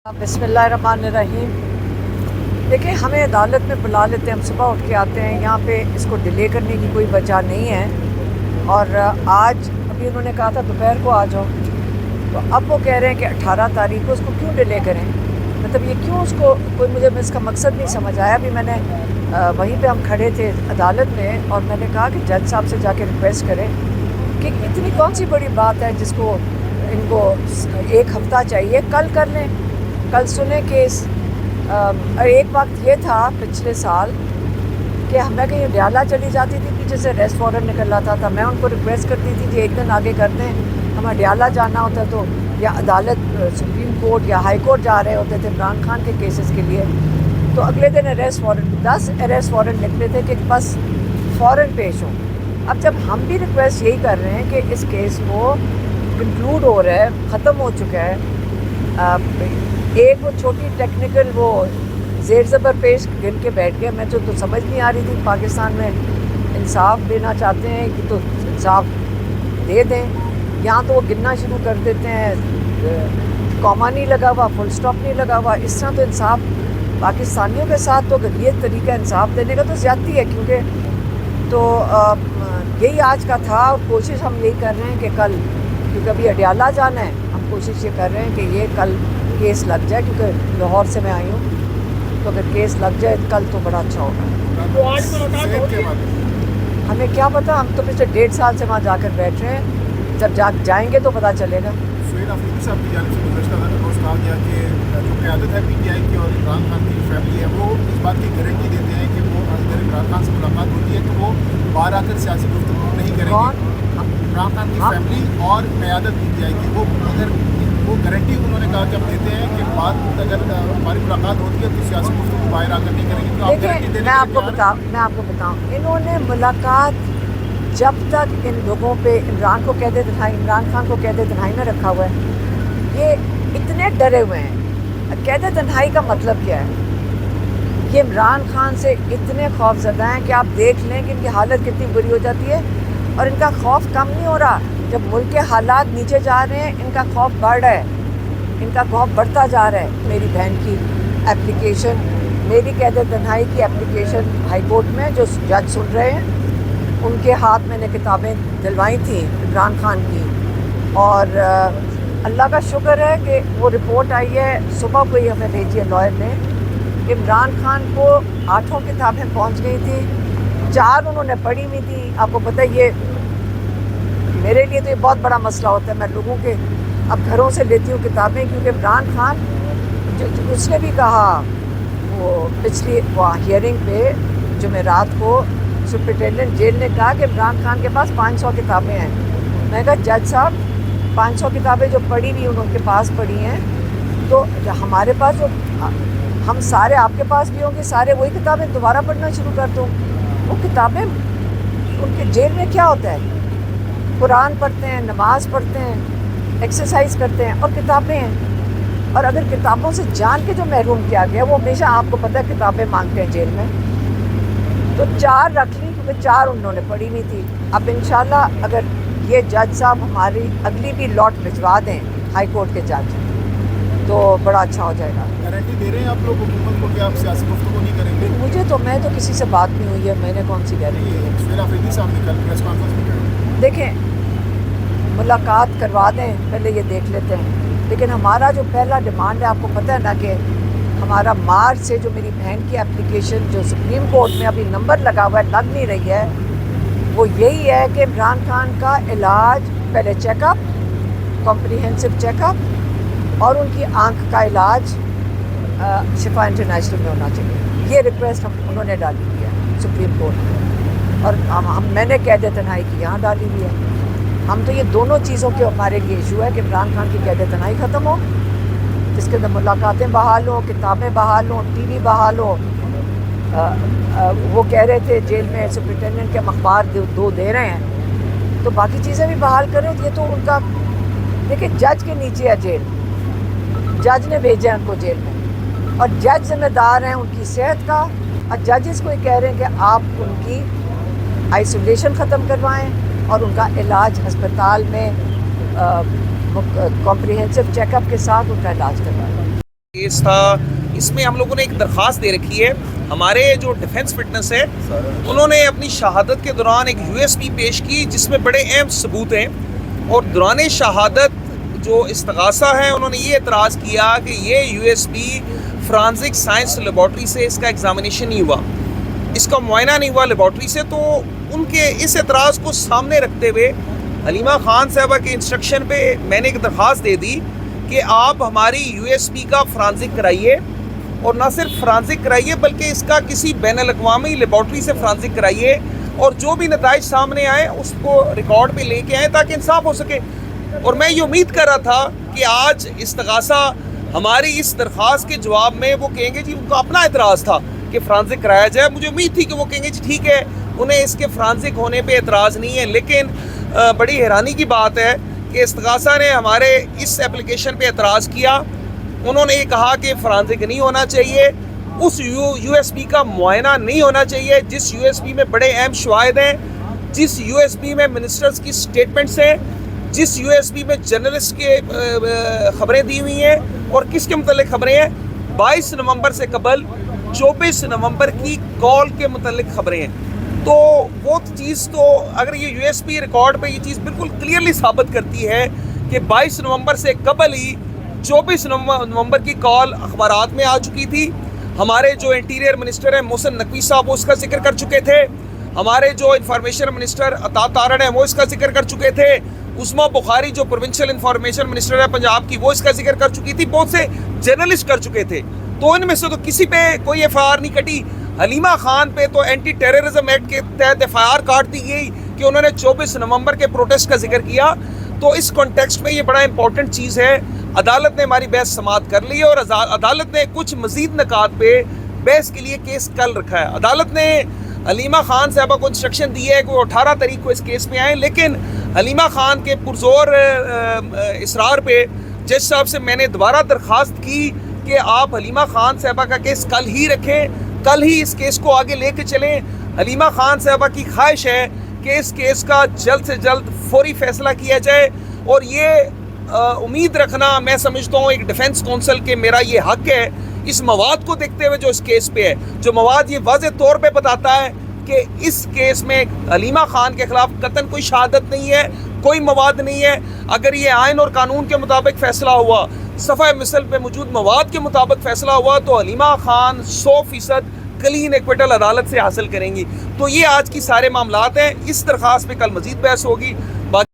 बिस्मिल्लाहिर्रहमानिर्रहीम। देखिए, हमें अदालत में बुला लेते हैं, हम सुबह उठ के आते हैं यहाँ पे, इसको डिले करने की कोई वजह नहीं है। और आज अभी उन्होंने कहा था दोपहर को आ जाओ, तो अब वो कह रहे हैं कि 18 तारीख को उसको क्यों डिले करें। मतलब ये क्यों, उसको कोई, मुझे इसका मकसद नहीं समझ आया। अभी मैंने वहीं पे हम खड़े थे अदालत में और मैंने कहा कि जज साहब से जाके रिक्वेस्ट करें कि इतनी कौन सी बड़ी बात है जिसको इनको एक हफ़्ता चाहिए, कल कर लें, कल सुने केस। और एक वक्त ये था पिछले साल कि मैं कहीं अडयाला चली जाती थी, पीछे से अरेस्ट वारंट निकल आता था, मैं उनको रिक्वेस्ट करती थी कि एक दिन आगे कर दें, हम अडयाला जाना होता तो, या अदालत सुप्रीम कोर्ट या हाई कोर्ट जा रहे होते थे इमरान खान के केसेस के लिए, तो अगले दिन अरेस्ट वारंट, 10 अरेस्ट वारंट निकले थे कि बस फ़ौरन पेश हों। अब जब हम भी रिक्वेस्ट यही कर रहे हैं कि इस केस को कंक्लूड हो रहा है, ख़त्म हो चुका है, एक वो छोटी टेक्निकल वो ज़ेर ज़बर पेश गिन के बैठ गया, मैं तो समझ नहीं आ रही थी। पाकिस्तान में इंसाफ देना चाहते हैं कि तो इंसाफ दे दें, यहाँ तो वो गिनना शुरू कर देते हैं, कॉमा नहीं लगा हुआ, फुल स्टॉप नहीं लगा हुआ। इस तरह तो इंसाफ पाकिस्तानियों के साथ तो अगर ये तरीका इंसाफ देने का तो ज़्यादती है, क्योंकि तो यही आज का था। और कोशिश हम यही कर रहे हैं कि कल, क्योंकि अभी अडयाला जाना है, हम कोशिश ये कर रहे हैं कि ये कल केस लग जाए, क्योंकि लाहौर से मैं आई हूँ, तो अगर केस लग जाए कल तो बड़ा अच्छा होगा। तो आज हमें क्या पता, हम तो पिछले 1.5 साल से वहाँ जाकर बैठ रहे हैं, जब जाएंगे तो पता चलेगा। सुहेल अफरीदी साहब की जानिब से गुज़श्ता रोज़ कहा गया कि जो क़यादत है PTI की और इमरान खान की फैमिली है, वो इस बात की गारंटी देते हैं कि वो अगर इमरान खान से मुलाकात होती है तो वो बाहर आकर सियासी गुफ्तगू नहीं करेंगे। इमरान खान की फैमिली और क़यादत PTI की, वो अगर वो गारंटी उन्होंने कहा कि हम देते हैं कि बात अगर हमारी मुलाकात होती है तो सियासी गुफ्तगू बाहर आकर नहीं करेंगे। तो आप गारंटी देने मैं आपको बताऊँ, इन्होंने मुलाकात जब तक इन लोगों पे इमरान को कैद तन्हाई, इमरान खान को कैद तन्हाई में रखा हुआ है, ये इतने डरे हुए हैं। कैद तन्हाई का मतलब क्या है? ये इमरान खान से इतने खौफज़दा हैं कि आप देख लें कि इनकी हालत कितनी बुरी हो जाती है, और इनका खौफ कम नहीं हो रहा। जब मुल्क के हालात नीचे जा रहे हैं, इनका खौफ बढ़ रहा है, इनका खौफ बढ़ता जा रहा है। मेरी बहन की एप्लीकेशन, मेरी कैद तन्हाई की एप्लीकेशन हाई कोर्ट में जो जज सुन रहे हैं, उनके हाथ मैंने किताबें दिलवाई थी इमरान खान की, और अल्लाह का शुक्र है कि वो रिपोर्ट आई है, सुबह को ही हमें भेजी है लॉयर ने। इमरान खान को 8 किताबें पहुंच गई थी, 4 उन्होंने पढ़ी हुई थी। आपको पता है, ये मेरे लिए तो ये बहुत बड़ा मसला होता है, मैं लोगों के अब घरों से लेती हूँ किताबें, क्योंकि इमरान खान जो उसने भी कहा, वो पिछली हियरिंग पे जुमेरात को सुप्रिटेंडेंट जेल ने कहा कि इमरान खान के पास 500 किताबें हैं। मैं कहा जज साहब, 500 किताबें जो पढ़ी हुई उनके पास पढ़ी हैं, तो हमारे पास जो हम सारे आपके पास भी होंगे, सारे वही किताबें दोबारा पढ़ना शुरू कर दूँ। वो किताबें उनके जेल में क्या होता है? कुरान पढ़ते हैं, नमाज़ पढ़ते हैं, एक्सरसाइज करते हैं, और किताबें हैं। और अगर किताबों से जान के जो महरूम किया गया, वो हमेशा आपको पता है किताबें मांगते हैं जेल में, तो 4 रख ली, क्योंकि 4 उन्होंने पढ़ी हुई थी। अब इंशाल्लाह अगर ये जज साहब हमारी अगली भी लॉट भिजवा दें हाई कोर्ट के जज, तो बड़ा अच्छा हो जाएगा। गारंटी दे रहे हैं आप लोग हुकूमत को कि आप सियासी गुफ्तगू नहीं करेंगे? मैं तो किसी से बात नहीं हुई है, मैंने कौन सी गारंटी है? सुहेल अफरीदी साहब ने कल प्रेस कॉन्फ्रेंस में कहा। देखें, मुलाकात करवा दें, पहले ये देख लेते हैं। लेकिन हमारा जो पहला डिमांड है, आपको पता है ना कि हमारा मार्च से जो मेरी बहन की एप्लीकेशन जो सुप्रीम कोर्ट में अभी नंबर लगा हुआ है, लग नहीं रही है, वो यही है कि इमरान खान का इलाज, पहले चेकअप, कॉम्प्रिहेंसिव चेकअप, और उनकी आंख का इलाज शिफा इंटरनेशनल में होना चाहिए। ये रिक्वेस्ट उन्होंने डाली हुई है सुप्रीम कोर्ट में, और मैंने कैद तन्हाई की यहाँ डाली हुई है। हम तो ये दोनों चीज़ों के हमारे लिए इशू है कि इमरान खान की कैद तन्हाई ख़त्म हो, जिसके अंदर मुलाकातें बहाल हों, किताबें बहाल हों, TV बहाल हो। वो कह रहे थे जेल में सुप्रिटेंडेंट के अखबार 2 दे रहे हैं, तो बाकी चीज़ें भी बहाल करें। ये तो उनका, देखिए, जज के नीचे है जेल, जज ने भेजा है उनको जेल में, और जज जिम्मेदार हैं उनकी सेहत का। और जजेस को ये कह रहे हैं कि आप उनकी आइसोलेशन ख़त्म करवाएं और उनका इलाज अस्पताल में कॉम्प्रिहेंसिव चेकअप के साथ उनका इलाज करवाएं। کیس تھا اس میں ہم لوگوں نے ایک درخواست دے رکھی ہے. ہمارے جو ڈیفنس فٹنس ہے انہوں نے اپنی شہادت کے دوران ایک یو ایس پی پیش کی جس میں بڑے اہم ثبوت ہیں, اور دوران شہادت جو استغاثہ ہے انہوں نے یہ اعتراض کیا کہ یہ U S P forensic science laboratory سے اس کا ایگزامینیشن نہیں ہوا, اس کا معائنہ نہیں ہوا لیبارٹری سے. تو ان کے اس اعتراض کو سامنے رکھتے ہوئے حلیمہ خان صاحبہ کے انسٹرکشن پہ میں نے ایک درخواست دے دی کہ آپ ہماری یو ایس پی کا فرانزک کرائیے, اور نہ صرف فرانزک کرائیے بلکہ اس کا کسی بین الاقوامی لیبارٹری سے فرانزک کرائیے, اور جو بھی نتائج سامنے آئے اس کو ریکارڈ پہ لے کے آئیں تاکہ انصاف ہو سکے. اور میں یہ امید کر رہا تھا کہ آج استغاثہ ہماری اس درخواست کے جواب میں وہ کہیں گے جی ان کا اپنا اعتراض تھا کہ فرانزک کرایا جائے. مجھے امید تھی کہ وہ کہیں گے جی ٹھیک ہے انہیں اس کے فرانزک ہونے پہ اعتراض نہیں ہے, لیکن بڑی حیرانی کی بات ہے کہ استغاثہ نے ہمارے اس اپلیکیشن پہ اعتراض کیا. انہوں نے یہ کہا کہ فرانزک نہیں ہونا چاہیے, اس یو ایس پی کا معائنہ نہیں ہونا چاہیے جس یو ایس پی میں بڑے اہم شواہد ہیں, جس یو ایس پی میں منسٹرز کی سٹیٹمنٹس ہیں, جس یو ایس پی میں جرنلسٹ کے خبریں دی ہوئی ہیں. اور کس کے متعلق خبریں ہیں؟ 22 نومبر سے قبل 24 نومبر کی کال کے متعلق خبریں ہیں. تو وہ چیز تو اگر یہ یو ایس پی ریکارڈ پہ یہ چیز بالکل کلیئرلی ثابت کرتی ہے کہ 22 نومبر سے قبل ہی 24 نومبر کی کال اخبارات میں آ چکی تھی. ہمارے جو انٹیریئر منسٹر ہیں محسن نقوی صاحب وہ اس کا ذکر کر چکے تھے, ہمارے جو انفارمیشن منسٹر عطا تارڑ ہیں وہ اس کا ذکر کر چکے تھے, عثما بخاری جو پروونشل انفارمیشن منسٹر ہے پنجاب کی وہ اس کا ذکر کر چکی تھی, بہت سے جرنلسٹ کر چکے تھے. تو ان میں سے تو کسی پہ کوئی ایف آئی آر نہیں کٹی. حلیمہ خان پہ تو اینٹی ٹیررزم ایکٹ کے تحت ایف آئی آر کاٹ دی گئی کہ انہوں نے 24 نومبر کے پروٹیسٹ کا ذکر کیا. تو اس کانٹیکسٹ میں یہ بڑا امپورٹنٹ چیز ہے. عدالت نے ہماری بحث سماعت کر لی ہے اور عدالت نے کچھ مزید نکات پہ بحث کے لیے کیس کل رکھا ہے. عدالت نے حلیمہ خان صاحبہ کو انسٹرکشن دی ہے کہ وہ 18 تاریخ کو اس کیس میں آئیں, لیکن حلیمہ خان کے پرزور اصرار پہ جج صاحب سے میں نے دوبارہ درخواست کی کہ آپ حلیمہ خان صاحبہ کا کیس کل ہی رکھیں, کل ہی اس کیس کو آگے لے کے چلیں. حلیمہ خان صاحبہ کی خواہش ہے کہ اس کیس کا جلد سے جلد فوری فیصلہ کیا جائے, اور یہ امید رکھنا میں سمجھتا ہوں ایک ڈیفنس کونسل کے میرا یہ حق ہے اس مواد کو دیکھتے ہوئے جو اس کیس پہ ہے. جو مواد یہ واضح طور پہ بتاتا ہے کہ اس کیس میں حلیمہ خان کے خلاف قطعاً کوئی شہادت نہیں ہے, کوئی مواد نہیں ہے. اگر یہ آئین اور قانون کے مطابق فیصلہ ہوا, صفحہ مثل پہ موجود مواد کے مطابق فیصلہ ہوا, تو حلیمہ خان 100% کلین ایکویٹل عدالت سے حاصل کریں گی. تو یہ آج کی سارے معاملات ہیں. اس درخواست پہ کل مزید بحث ہوگی. باقی